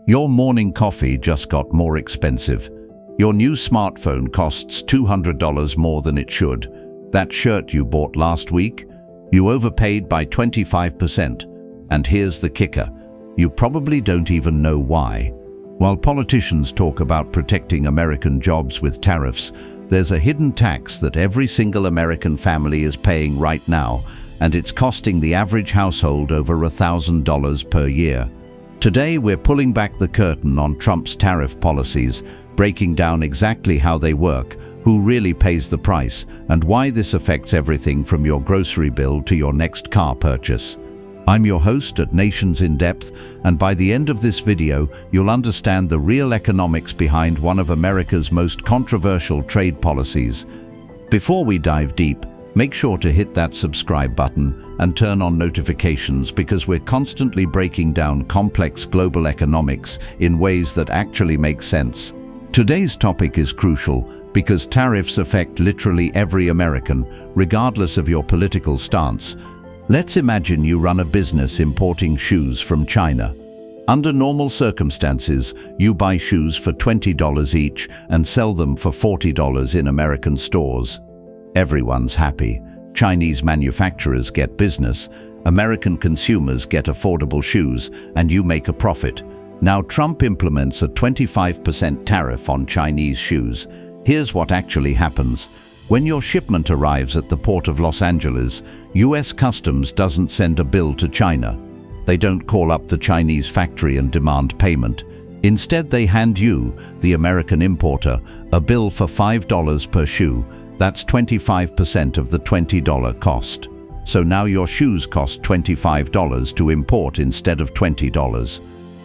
Your morning coffee just got more expensive. Your new smartphone costs $200 more than it should. That shirt you bought last week? You overpaid by 25%. And here's the kicker. You probably don't even know why. While politicians talk about protecting American jobs with tariffs, there's a hidden tax that every single American family is paying right now, and it's costing the average household over $1,000 per year. Today, we're pulling back the curtain on Trump's tariff policies, breaking down exactly how they work, who really pays the price, and why this affects everything from your grocery bill to your next car purchase. I'm your host at Nations in Depth, and by the end of this video, you'll understand the real economics behind one of America's most controversial trade policies. Before we dive deep, make sure to hit that subscribe button and turn on notifications, because we're constantly breaking down complex global economics in ways that actually make sense. Today's topic is crucial because tariffs affect literally every American, regardless of your political stance. Let's imagine you run a business importing shoes from China. Under normal circumstances, you buy shoes for $20 each and sell them for $40 in American stores. Everyone's happy. Chinese manufacturers get business, American consumers get affordable shoes, and you make a profit. Now Trump implements a 25% tariff on Chinese shoes. Here's what actually happens. When your shipment arrives at the port of Los Angeles, US Customs doesn't send a bill to China. They don't call up the Chinese factory and demand payment. Instead, they hand you, the American importer, a bill for $5 per shoe. That's 25% of the $20 cost. So now your shoes cost $25 to import instead of $20.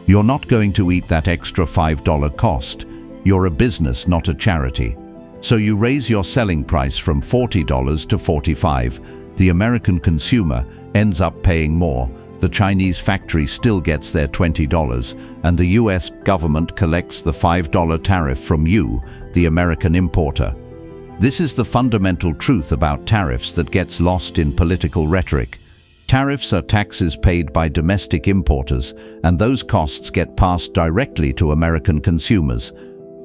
You're not going to eat that extra $5 cost. You're a business, not a charity. So you raise your selling price from $40 to $45. The American consumer ends up paying more. The Chinese factory still gets their $20, and the US government collects the $5 tariff from you, the American importer. This is the fundamental truth about tariffs that gets lost in political rhetoric. Tariffs are taxes paid by domestic importers, and those costs get passed directly to American consumers.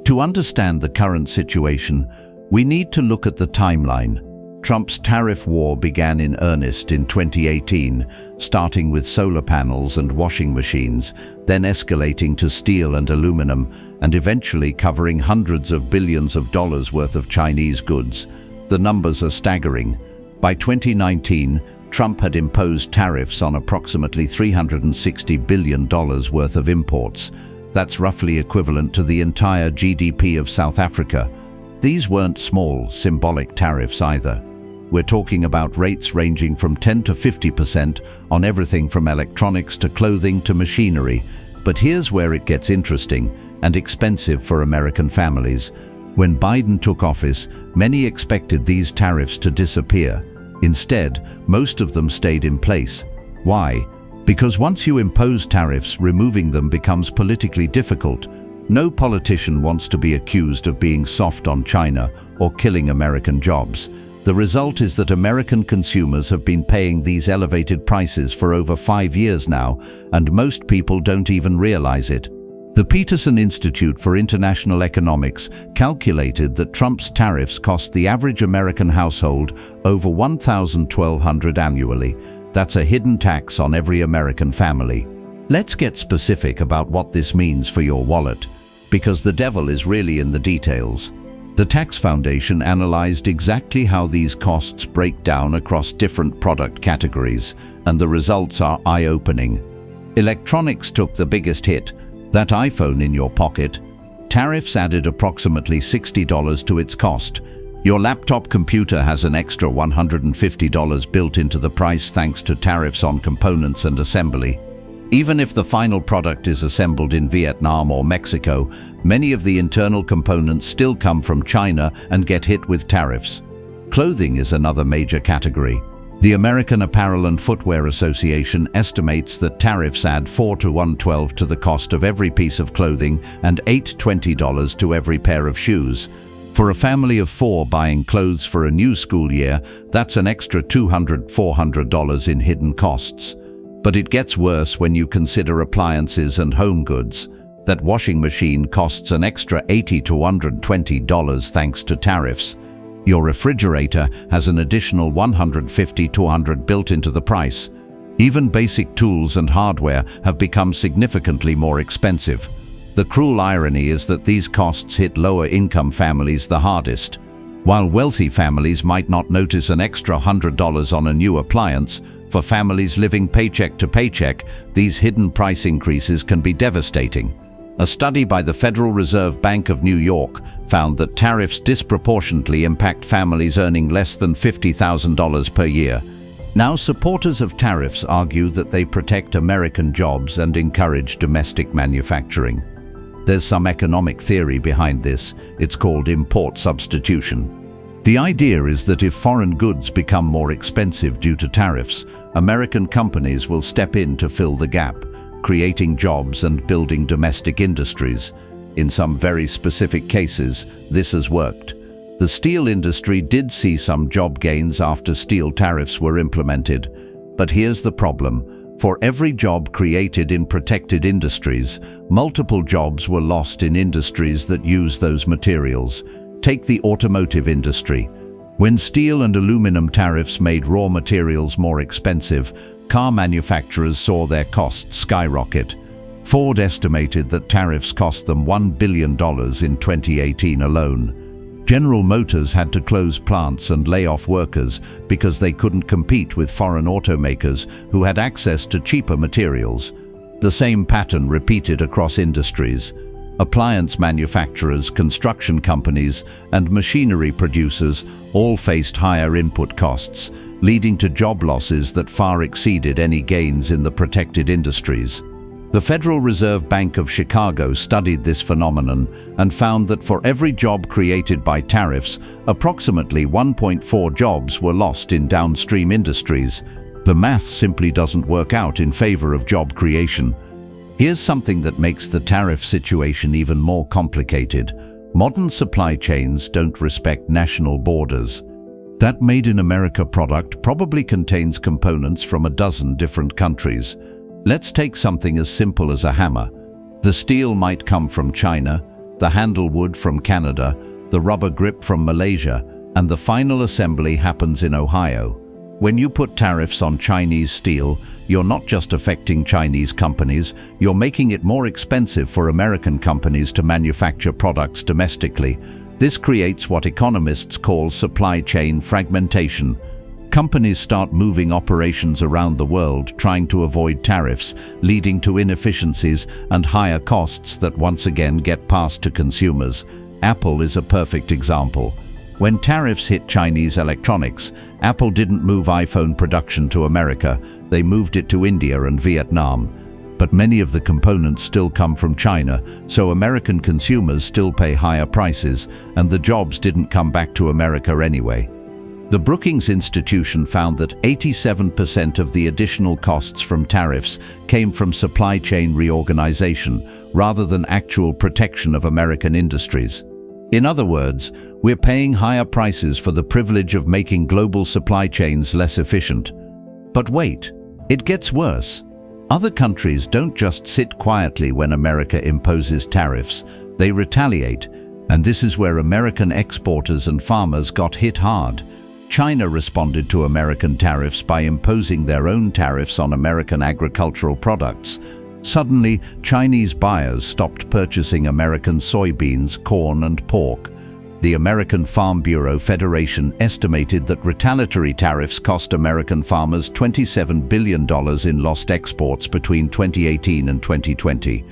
To understand the current situation, we need to look at the timeline. Trump's tariff war began in earnest in 2018, starting with solar panels and washing machines, then escalating to steel and aluminum, and eventually covering hundreds of billions of dollars worth of Chinese goods. The numbers are staggering. By 2019, Trump had imposed tariffs on approximately $360 billion worth of imports. That's roughly equivalent to the entire GDP of South Africa. These weren't small, symbolic tariffs either. We're talking about rates ranging from 10 to 50% on everything from electronics to clothing to machinery. But here's where it gets interesting and expensive for American families. When Biden took office, many expected these tariffs to disappear. Instead, most of them stayed in place. Why? Because once you impose tariffs, removing them becomes politically difficult. No politician wants to be accused of being soft on China or killing American jobs. The result is that American consumers have been paying these elevated prices for over 5 years now, and most people don't even realize it. The Peterson Institute for International Economics calculated that Trump's tariffs cost the average American household over $1,200 annually. That's a hidden tax on every American family. Let's get specific about what this means for your wallet, because the devil is really in the details. The Tax Foundation analyzed exactly how these costs break down across different product categories, and the results are eye-opening. Electronics took the biggest hit. That iPhone in your pocket. Tariffs added approximately $60 to its cost. Your laptop computer has an extra $150 built into the price thanks to tariffs on components and assembly. Even if the final product is assembled in Vietnam or Mexico, many of the internal components still come from China and get hit with tariffs. Clothing is another major category. The American Apparel and Footwear Association estimates that tariffs add $4 to $112 to the cost of every piece of clothing and $8 to $20 to every pair of shoes. For a family of 4 buying clothes for a new school year, that's an extra $200 to $400 in hidden costs. But it gets worse when you consider appliances and home goods. That washing machine costs an extra $80 to $120 thanks to tariffs. Your refrigerator has an additional $150 to $100 built into the price. Even basic tools and hardware have become significantly more expensive. The cruel irony is that these costs hit lower-income families the hardest. While wealthy families might not notice an extra $100 on a new appliance, for families living paycheck to paycheck, these hidden price increases can be devastating. A study by the Federal Reserve Bank of New York found that tariffs disproportionately impact families earning less than $50,000 per year. Now, supporters of tariffs argue that they protect American jobs and encourage domestic manufacturing. There's some economic theory behind this. It's called import substitution. The idea is that if foreign goods become more expensive due to tariffs, American companies will step in to fill the gap, creating jobs and building domestic industries. In some very specific cases, this has worked. The steel industry did see some job gains after steel tariffs were implemented. But here's the problem. For every job created in protected industries, multiple jobs were lost in industries that use those materials. Take the automotive industry. When steel and aluminum tariffs made raw materials more expensive, car manufacturers saw their costs skyrocket. Ford estimated that tariffs cost them $1 billion in 2018 alone. General Motors had to close plants and lay off workers because they couldn't compete with foreign automakers who had access to cheaper materials. The same pattern repeated across industries. Appliance manufacturers, construction companies, and machinery producers all faced higher input costs, leading to job losses that far exceeded any gains in the protected industries. The Federal Reserve Bank of Chicago studied this phenomenon and found that for every job created by tariffs, approximately 1.4 jobs were lost in downstream industries. The math simply doesn't work out in favor of job creation. Here's something that makes the tariff situation even more complicated. Modern supply chains don't respect national borders. That Made in America product probably contains components from a dozen different countries. Let's take something as simple as a hammer. The steel might come from China, the handle wood from Canada, the rubber grip from Malaysia, and the final assembly happens in Ohio. When you put tariffs on Chinese steel, you're not just affecting Chinese companies, you're making it more expensive for American companies to manufacture products domestically. This creates what economists call supply chain fragmentation. Companies start moving operations around the world trying to avoid tariffs, leading to inefficiencies and higher costs that once again get passed to consumers. Apple is a perfect example. When tariffs hit Chinese electronics, Apple didn't move iPhone production to America, they moved it to India and Vietnam. But many of the components still come from China, so American consumers still pay higher prices, and the jobs didn't come back to America anyway. The Brookings Institution found that 87% of the additional costs from tariffs came from supply chain reorganization rather than actual protection of American industries. In other words, we're paying higher prices for the privilege of making global supply chains less efficient. But wait, it gets worse. Other countries don't just sit quietly when America imposes tariffs, they retaliate, and this is where American exporters and farmers got hit hard. China responded to American tariffs by imposing their own tariffs on American agricultural products. Suddenly, Chinese buyers stopped purchasing American soybeans, corn, and pork. The American Farm Bureau Federation estimated that retaliatory tariffs cost American farmers $27 billion in lost exports between 2018 and 2020.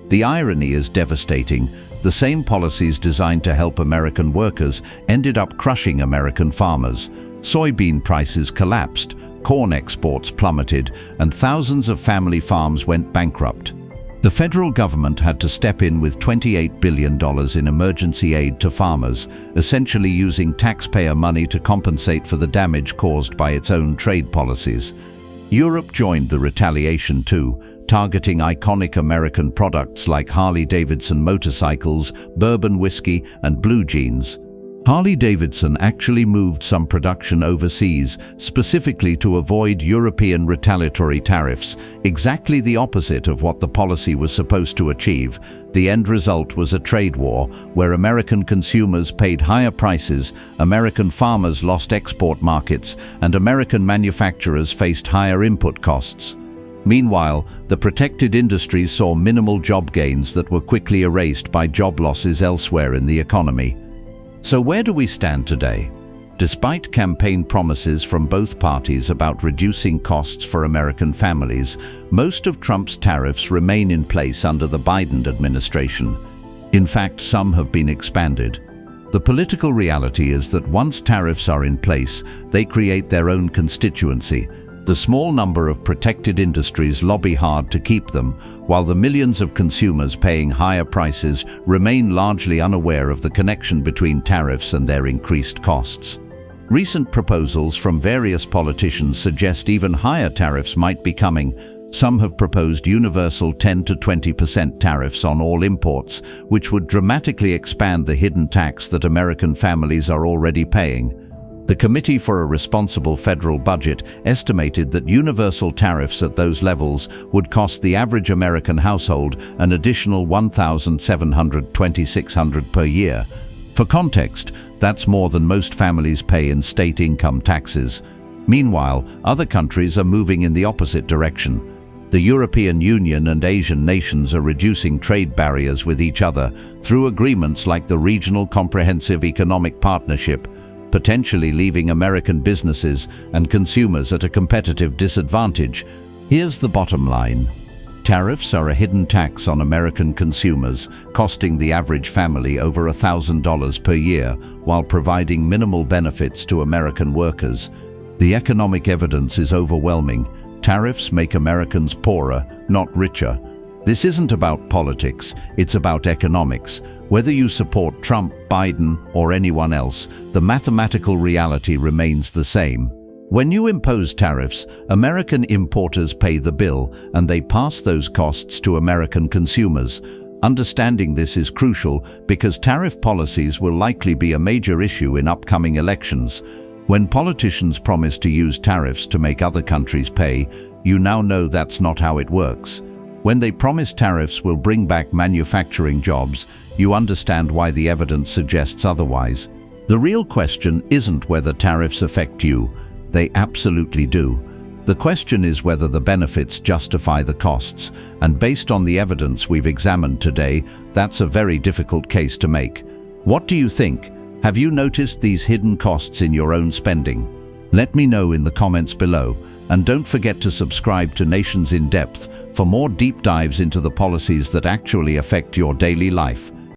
The irony is devastating. The same policies designed to help American workers ended up crushing American farmers. Soybean prices collapsed, corn exports plummeted, and thousands of family farms went bankrupt. The federal government had to step in with $28 billion in emergency aid to farmers, essentially using taxpayer money to compensate for the damage caused by its own trade policies. Europe joined the retaliation too, targeting iconic American products like Harley-Davidson motorcycles, bourbon whiskey, and blue jeans. Harley-Davidson actually moved some production overseas, specifically to avoid European retaliatory tariffs, exactly the opposite of what the policy was supposed to achieve. The end result was a trade war, where American consumers paid higher prices, American farmers lost export markets, and American manufacturers faced higher input costs. Meanwhile, the protected industries saw minimal job gains that were quickly erased by job losses elsewhere in the economy. So where do we stand today? Despite campaign promises from both parties about reducing costs for American families, most of Trump's tariffs remain in place under the Biden administration. In fact, some have been expanded. The political reality is that once tariffs are in place, they create their own constituency. The small number of protected industries lobby hard to keep them, while the millions of consumers paying higher prices remain largely unaware of the connection between tariffs and their increased costs. Recent proposals from various politicians suggest even higher tariffs might be coming. Some have proposed universal 10 to 20% tariffs on all imports, which would dramatically expand the hidden tax that American families are already paying. The Committee for a Responsible Federal Budget estimated that universal tariffs at those levels would cost the average American household an additional $1,726 per year. For context, that's more than most families pay in state income taxes. Meanwhile, other countries are moving in the opposite direction. The European Union and Asian nations are reducing trade barriers with each other through agreements like the Regional Comprehensive Economic Partnership, potentially leaving American businesses and consumers at a competitive disadvantage. Here's the bottom line. Tariffs are a hidden tax on American consumers, costing the average family over $1,000 per year, while providing minimal benefits to American workers. The economic evidence is overwhelming. Tariffs make Americans poorer, not richer. This isn't about politics, it's about economics. Whether you support Trump, Biden, or anyone else, the mathematical reality remains the same. When you impose tariffs, American importers pay the bill, and they pass those costs to American consumers. Understanding this is crucial because tariff policies will likely be a major issue in upcoming elections. When politicians promise to use tariffs to make other countries pay, you now know that's not how it works. When they promise tariffs will bring back manufacturing jobs, you understand why the evidence suggests otherwise. The real question isn't whether tariffs affect you. They absolutely do. The question is whether the benefits justify the costs, and based on the evidence we've examined today, that's a very difficult case to make. What do you think? Have you noticed these hidden costs in your own spending? Let me know in the comments below, and don't forget to subscribe to Nations in Depth for more deep dives into the policies that actually affect your daily life.